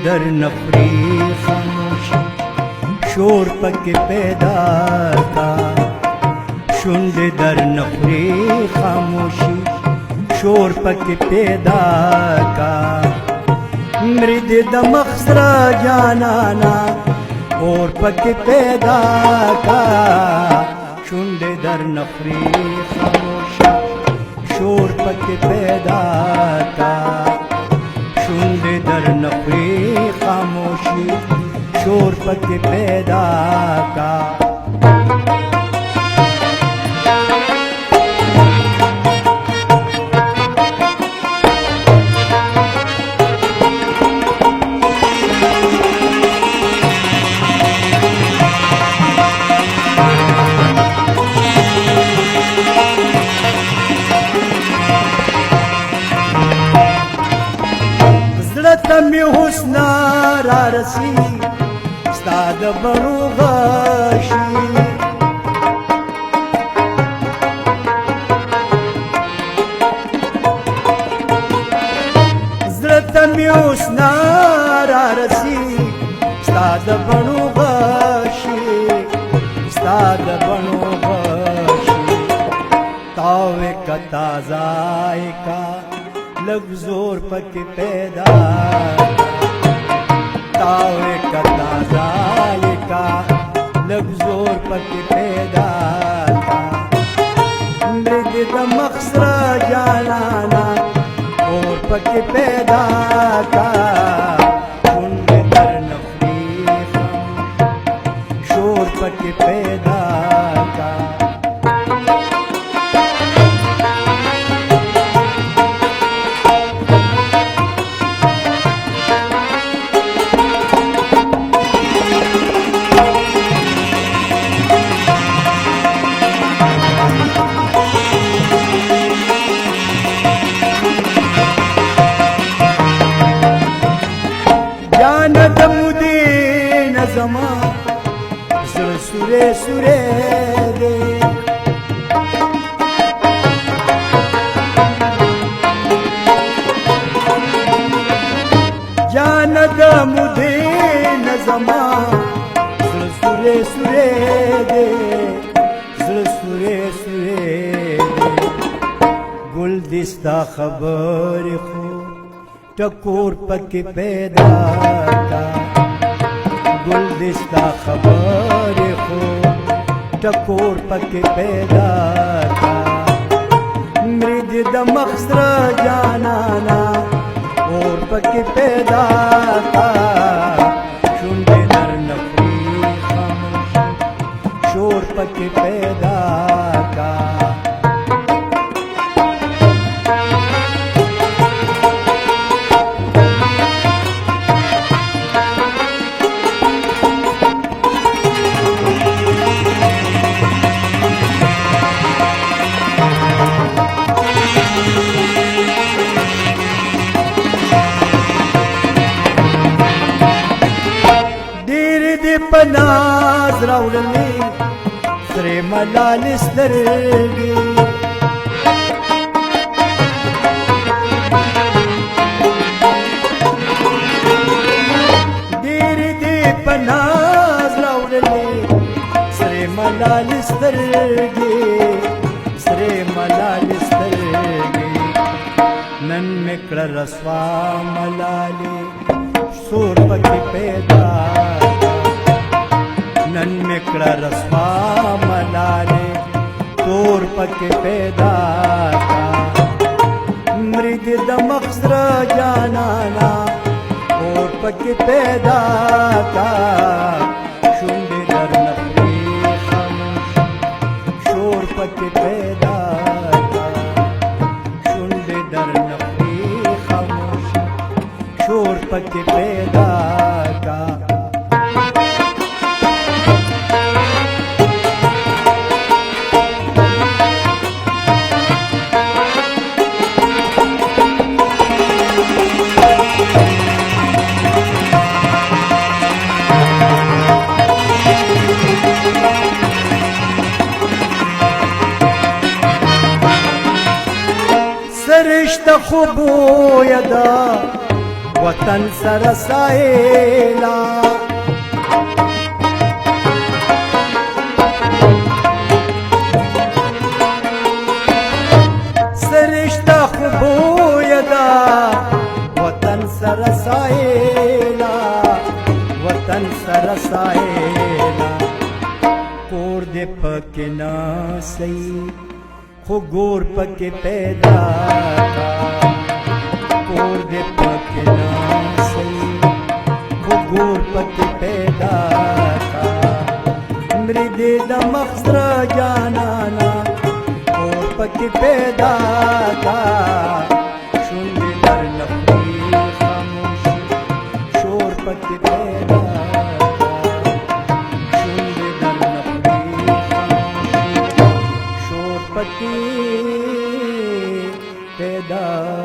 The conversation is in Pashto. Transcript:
در نفری خاموشی شور پک پیدا کا شنڈ در نفری خاموشی شور پک پیدا کا مرد دمخ سرا جانانا اور پک پیدا کا شنڈ در نفری خاموشی شور پک پیدا کا شنڈ در نفری خاموشی شور پک پیدا کا تمی حسنا را رسی ستاد بڑو غشی زړه تمی حسنا را رسی ستاد بڑو غشی ستاد بڑو غشی تاوے کا تازائی کا لگ زور پک پیدا تاوے کا تازائی کا لگ زور پک پیدا مرد دمخ سرا جانانا اور پک پیدا کا شنڈ در نفری شور پک پیدا کا زمان زر سورے سورے دے جاند مدین زمان زر سورے سورے دے زر سورے سورے دے گل دستا خبر خو ٹکور پک پیدا کا گل دستا خبر خو ٹکور پک پیدا کا مرد دمخ سرا جانانا اور پک پیدا کا شنڈ در نفری خاموشی شور پک پیدا کا پناز راوڑلی سرے ملال سترگی دیر دی پناز راوڑلی سرے ملال سترگی سرے ملال سترگی نن مکڑ رسوا ملالی سور پکی پیدا نن مکڑا رسوا ملالے تور پک پیدا کا مرد دمخ سرا جانانا اور پک پیدا کا شنڈ در نفری خاموشی شور پک پیدا کا شنڈ در نفری خاموشی شور پک پیدا کا سرشت خوبو یدا وطن سره سایلا سرشته خوبویه ده وطن سره سایلا وطن سره سایلا کور دې پکې ناسئ خو ګور پکې پیدا کا کور دې پکې ناسئ خو ګور پکې پیدا کا مړي دې د مخ سره جانانا کور پکې پیدا کا شونډې درنه خوري خاموشي شور پکې پیدا pati peda